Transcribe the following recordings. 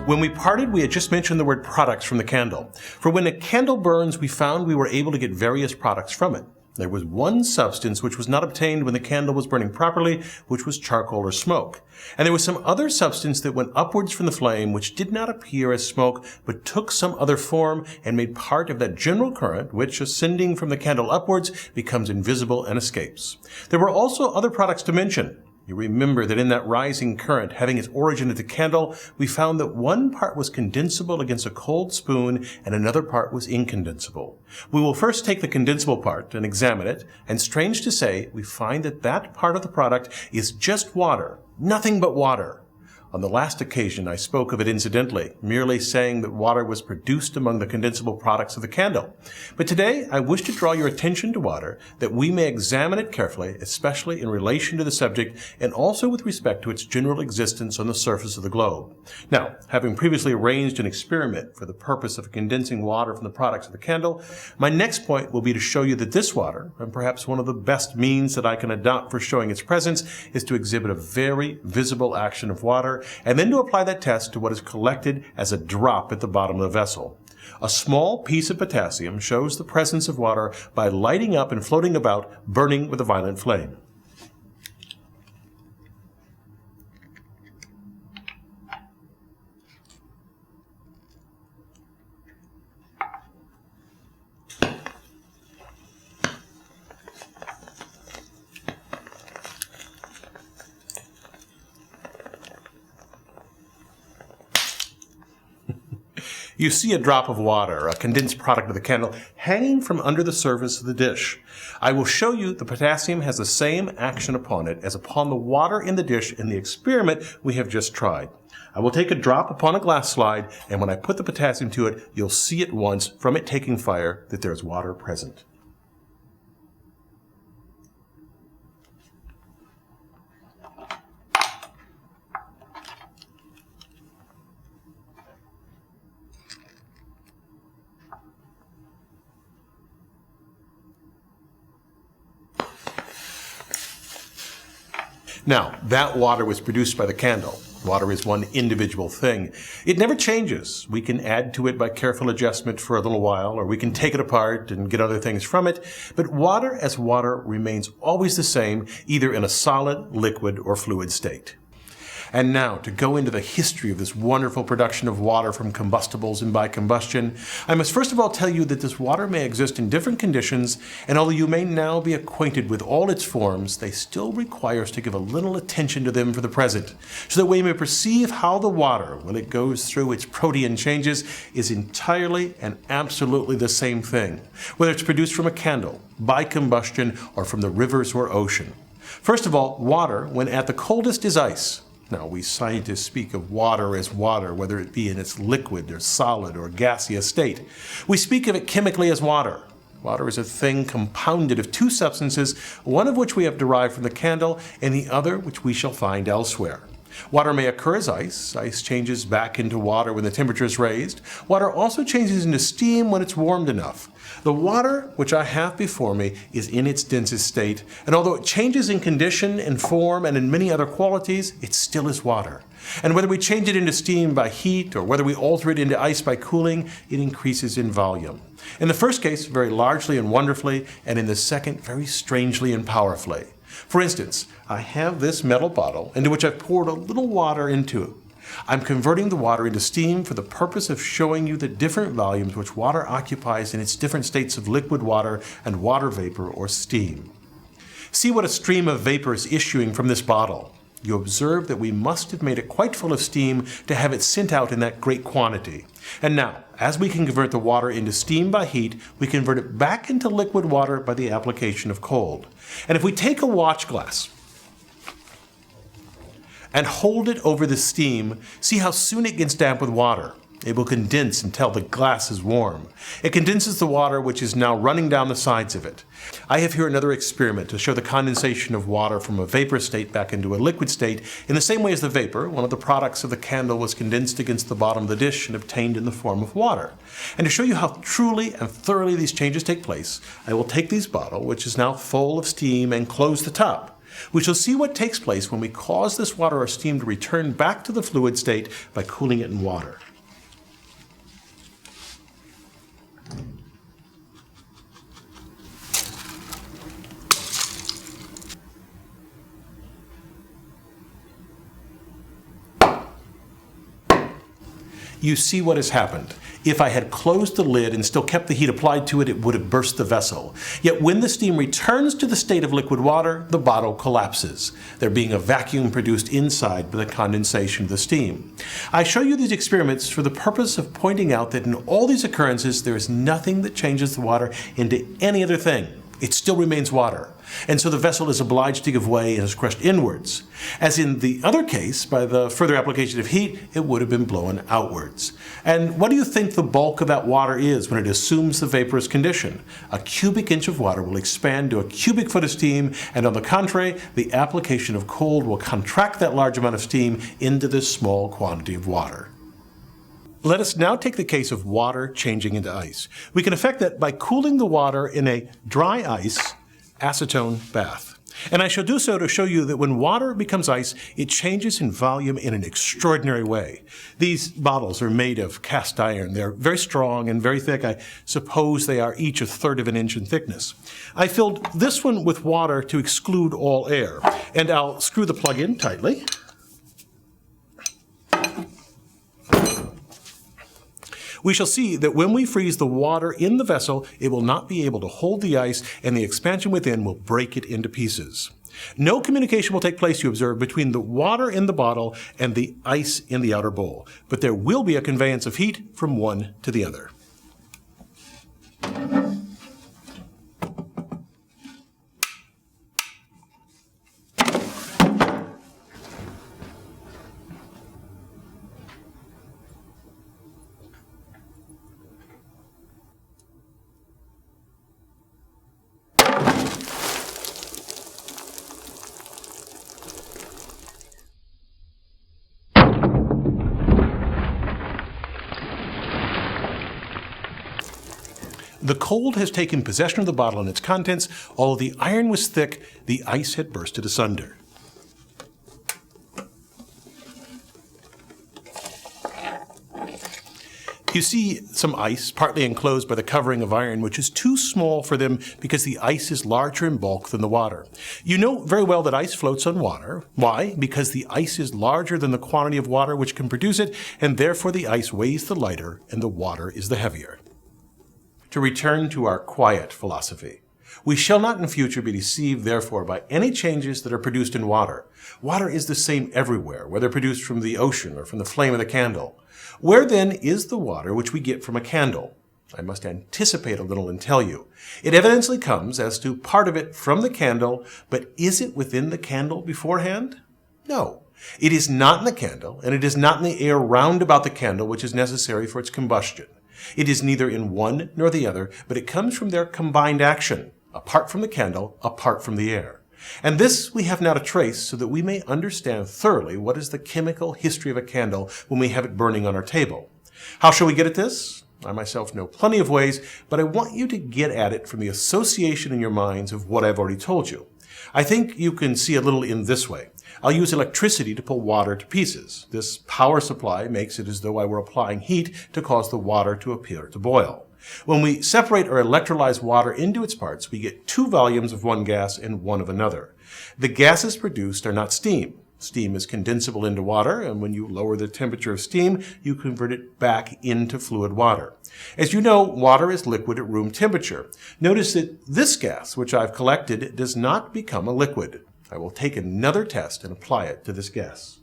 When we parted, we had just mentioned the word products from the candle. For when a candle burns, we found we were able to get various products from it. There was one substance which was not obtained when the candle was burning properly, which was charcoal or smoke. And there was some other substance that went upwards from the flame, which did not appear as smoke, but took some other form and made part of that general current, which, ascending from the candle upwards, becomes invisible and escapes. There were also other products to mention. You remember that in that rising current, having its origin at the candle, we found that one part was condensable against a cold spoon and another part was incondensable. We will first take the condensable part and examine it, and strange to say, we find that that part of the product is just water, nothing but water. On the last occasion, I spoke of it incidentally, merely saying that water was produced among the condensable products of the candle. But today, I wish to draw your attention to water, that we may examine it carefully, especially in relation to the subject, and also with respect to its general existence on the surface of the globe. Now, having previously arranged an experiment for the purpose of condensing water from the products of the candle, my next point will be to show you that this water, and perhaps one of the best means that I can adopt for showing its presence, is to exhibit a very visible action of water, and then to apply that test to what is collected as a drop at the bottom of the vessel. A small piece of potassium shows the presence of water by lighting up and floating about, burning with a violent flame. You see a drop of water, a condensed product of the candle, hanging from under the surface of the dish. I will show you the potassium has the same action upon it as upon the water in the dish in the experiment we have just tried. I will take a drop upon a glass slide, and when I put the potassium to it, you'll see at once, from it taking fire, that there is water present. Now, that water was produced by the candle. Water is one individual thing. It never changes. We can add to it by careful adjustment for a little while, or we can take it apart and get other things from it. But water as water remains always the same, either in a solid, liquid, or fluid state. And now, to go into the history of this wonderful production of water from combustibles and by combustion, I must first of all tell you that this water may exist in different conditions, and although you may now be acquainted with all its forms, they still require us to give a little attention to them for the present, so that we may perceive how the water, when it goes through its protean changes, is entirely and absolutely the same thing, whether it's produced from a candle, by combustion, or from the rivers or ocean. First of all, water, when at the coldest, is ice. Now, we scientists speak of water as water, whether it be in its liquid or solid or gaseous state. We speak of it chemically as water. Water is a thing compounded of two substances, one of which we have derived from the candle, and the other which we shall find elsewhere. Water may occur as ice. Ice changes back into water when the temperature is raised. Water also changes into steam when it's warmed enough. The water which I have before me is in its densest state, and although it changes in condition, in form, and in many other qualities, it still is water. And whether we change it into steam by heat, or whether we alter it into ice by cooling, it increases in volume. In the first case, very largely and wonderfully, and in the second, very strangely and powerfully. For instance, I have this metal bottle into which I've poured a little water into it. I'm converting the water into steam for the purpose of showing you the different volumes which water occupies in its different states of liquid water and water vapor or steam. See what a stream of vapor is issuing from this bottle. You observe that we must have made it quite full of steam to have it sent out in that great quantity. And now, as we can convert the water into steam by heat, we convert it back into liquid water by the application of cold. And if we take a watch glass and hold it over the steam, see how soon it gets damp with water. It will condense until the glass is warm. It condenses the water which is now running down the sides of it. I have here another experiment to show the condensation of water from a vapor state back into a liquid state in the same way as the vapor, one of the products of the candle, was condensed against the bottom of the dish and obtained in the form of water. And to show you how truly and thoroughly these changes take place, I will take this bottle, which is now full of steam, and close the top. We shall see what takes place when we cause this water or steam to return back to the fluid state by cooling it in water. You see what has happened. If I had closed the lid and still kept the heat applied to it, it would have burst the vessel. Yet when the steam returns to the state of liquid water, the bottle collapses, there being a vacuum produced inside by the condensation of the steam. I show you these experiments for the purpose of pointing out that in all these occurrences, there is nothing that changes the water into any other thing. It still remains water. And so the vessel is obliged to give way and is crushed inwards. As in the other case, by the further application of heat, it would have been blown outwards. And what do you think the bulk of that water is when it assumes the vaporous condition? A cubic inch of water will expand to a cubic foot of steam, and on the contrary, the application of cold will contract that large amount of steam into this small quantity of water. Let us now take the case of water changing into ice. We can effect that by cooling the water in a dry ice acetone bath. And I shall do so to show you that when water becomes ice, it changes in volume in an extraordinary way. These bottles are made of cast iron. They're very strong and very thick. I suppose they are each 1/3 of an inch in thickness. I filled this one with water to exclude all air, and I'll screw the plug in tightly. We shall see that when we freeze the water in the vessel, it will not be able to hold the ice, and the expansion within will break it into pieces. No communication will take place, you observe, between the water in the bottle and the ice in the outer bowl, but there will be a conveyance of heat from one to the other. The cold has taken possession of the bottle and its contents. Although the iron was thick, the ice had bursted asunder. You see some ice, partly enclosed by the covering of iron, which is too small for them because the ice is larger in bulk than the water. You know very well that ice floats on water. Why? Because the ice is larger than the quantity of water which can produce it, and therefore the ice weighs the lighter and the water is the heavier. To return to our quiet philosophy. We shall not in future be deceived, therefore, by any changes that are produced in water. Water is the same everywhere, whether produced from the ocean or from the flame of the candle. Where then is the water which we get from a candle? I must anticipate a little and tell you. It evidently comes as to part of it from the candle, but is it within the candle beforehand? No. It is not in the candle, and it is not in the air round about the candle which is necessary for its combustion. It is neither in one nor the other, but it comes from their combined action, apart from the candle, apart from the air. And this we have now to trace so that we may understand thoroughly what is the chemical history of a candle when we have it burning on our table. How shall we get at this? I myself know plenty of ways, but I want you to get at it from the association in your minds of what I've already told you. I think you can see a little in this way. I'll use electricity to pull water to pieces. This power supply makes it as though I were applying heat to cause the water to appear to boil. When we separate or electrolyze water into its parts, we get 2 volumes of one gas and 1 of another. The gases produced are not steam. Steam is condensable into water, and when you lower the temperature of steam, you convert it back into fluid water. As you know, water is liquid at room temperature. Notice that this gas, which I've collected, does not become a liquid. I will take another test and apply it to this gas.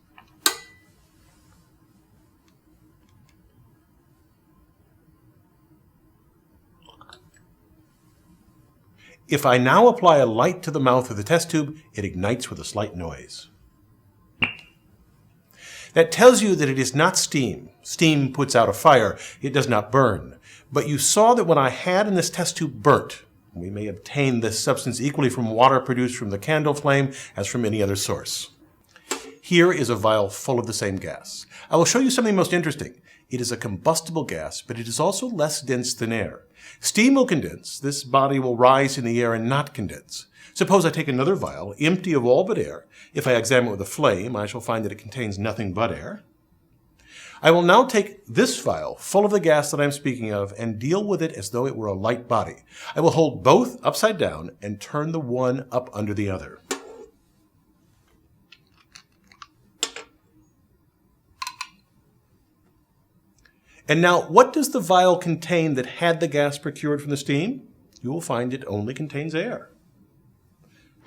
If I now apply a light to the mouth of the test tube, it ignites with a slight noise. That tells you that it is not steam. Steam puts out a fire. It does not burn. But you saw that when I had in this test tube burnt, we may obtain this substance equally from water produced from the candle flame as from any other source. Here is a vial full of the same gas. I will show you something most interesting. It is a combustible gas, but it is also less dense than air. Steam will condense. This body will rise in the air and not condense. Suppose I take another vial, empty of all but air. If I examine it with a flame, I shall find that it contains nothing but air. I will now take this vial, full of the gas that I'm speaking of, and deal with it as though it were a light body. I will hold both upside down and turn the one up under the other. And now, what does the vial contain that had the gas procured from the steam? You will find it only contains air.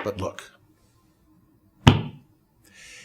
But look.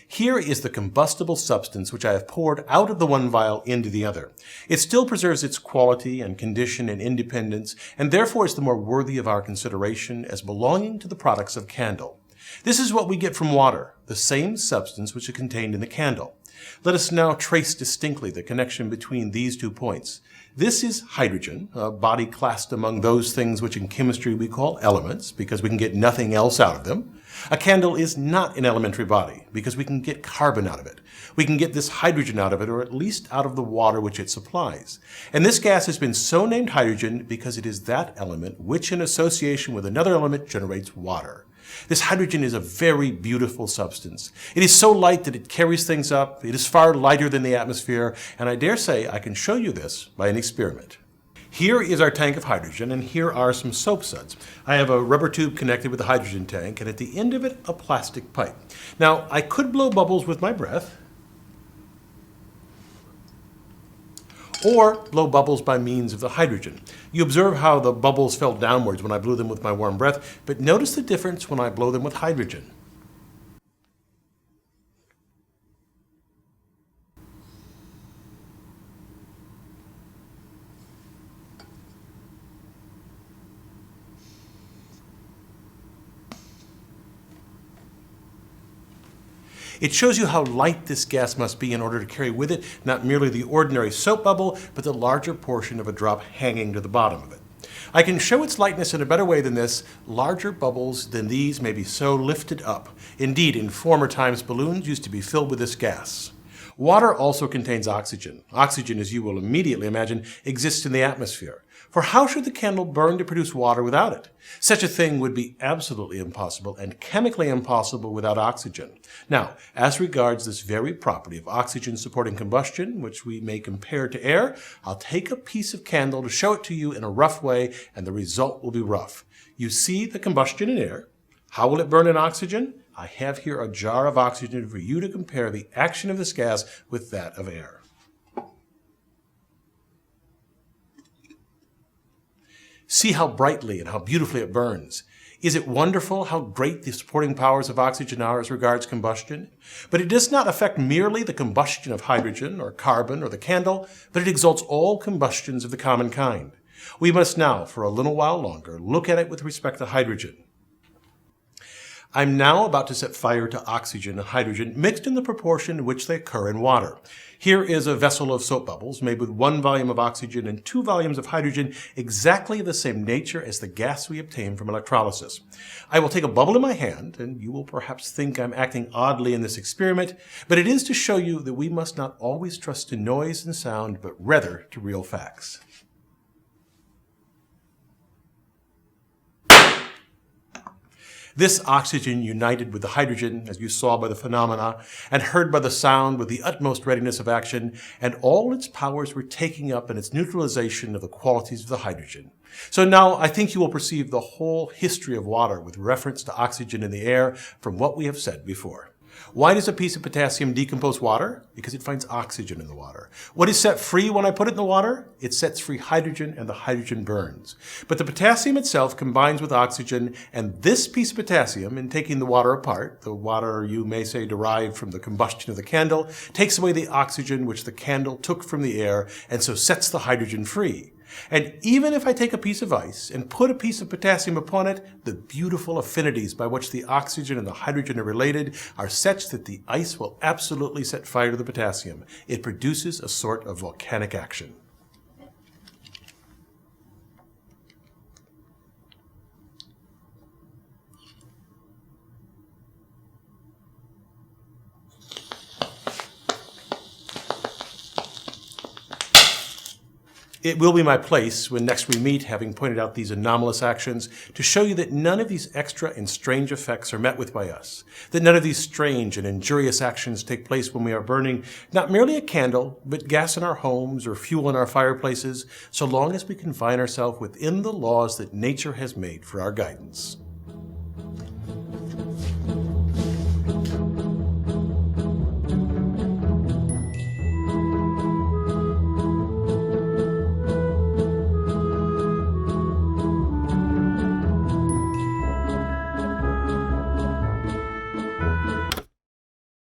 Here is the combustible substance which I have poured out of the one vial into the other. It still preserves its quality and condition and independence, and therefore is the more worthy of our consideration as belonging to the products of candle. This is what we get from water, the same substance which is contained in the candle. Let us now trace distinctly the connection between these 2 points. This is hydrogen, a body classed among those things which in chemistry we call elements, because we can get nothing else out of them. A candle is not an elementary body, because we can get carbon out of it. We can get this hydrogen out of it, or at least out of the water which it supplies. And this gas has been so named hydrogen because it is that element which, in association with another element, generates water. This hydrogen is a very beautiful substance. It is so light that it carries things up. It is far lighter than the atmosphere, and I dare say I can show you this by an experiment. Here is our tank of hydrogen, and here are some soap suds. I have a rubber tube connected with the hydrogen tank, and at the end of it, a plastic pipe. Now, I could blow bubbles with my breath, or blow bubbles by means of the hydrogen. You observe how the bubbles fell downwards when I blew them with my warm breath, but notice the difference when I blow them with hydrogen. It shows you how light this gas must be in order to carry with it not merely the ordinary soap bubble, but the larger portion of a drop hanging to the bottom of it. I can show its lightness in a better way than this. Larger bubbles than these may be so lifted up. Indeed, in former times, balloons used to be filled with this gas. Water also contains oxygen. Oxygen, as you will immediately imagine, exists in the atmosphere. For how should the candle burn to produce water without it? Such a thing would be absolutely impossible and chemically impossible without oxygen. Now, as regards this very property of oxygen supporting combustion, which we may compare to air, I'll take a piece of candle to show it to you in a rough way, and the result will be rough. You see the combustion in air. How will it burn in oxygen? I have here a jar of oxygen for you to compare the action of this gas with that of air. See how brightly and how beautifully it burns. Is it wonderful how great the supporting powers of oxygen are as regards combustion? But it does not affect merely the combustion of hydrogen or carbon or the candle, but it exalts all combustions of the common kind. We must now, for a little while longer, look at it with respect to hydrogen. I'm now about to set fire to oxygen and hydrogen mixed in the proportion in which they occur in water. Here is a vessel of soap bubbles made with 1 volume of oxygen and 2 volumes of hydrogen, exactly the same nature as the gas we obtain from electrolysis. I will take a bubble in my hand, and you will perhaps think I'm acting oddly in this experiment, but it is to show you that we must not always trust to noise and sound, but rather to real facts. This oxygen united with the hydrogen, as you saw by the phenomena, and heard by the sound with the utmost readiness of action, and all its powers were taking up in its neutralization of the qualities of the hydrogen. So now I think you will perceive the whole history of water with reference to oxygen in the air from what we have said before. Why does a piece of potassium decompose water? Because it finds oxygen in the water. What is set free when I put it in the water? It sets free hydrogen, and the hydrogen burns. But the potassium itself combines with oxygen, and this piece of potassium, in taking the water apart, the water you may say derived from the combustion of the candle, takes away the oxygen which the candle took from the air, and so sets the hydrogen free. And even if I take a piece of ice and put a piece of potassium upon it, the beautiful affinities by which the oxygen and the hydrogen are related are such that the ice will absolutely set fire to the potassium. It produces a sort of volcanic action. It will be my place, when next we meet, having pointed out these anomalous actions, to show you that none of these extra and strange effects are met with by us, that none of these strange and injurious actions take place when we are burning not merely a candle, but gas in our homes or fuel in our fireplaces, so long as we confine ourselves within the laws that nature has made for our guidance.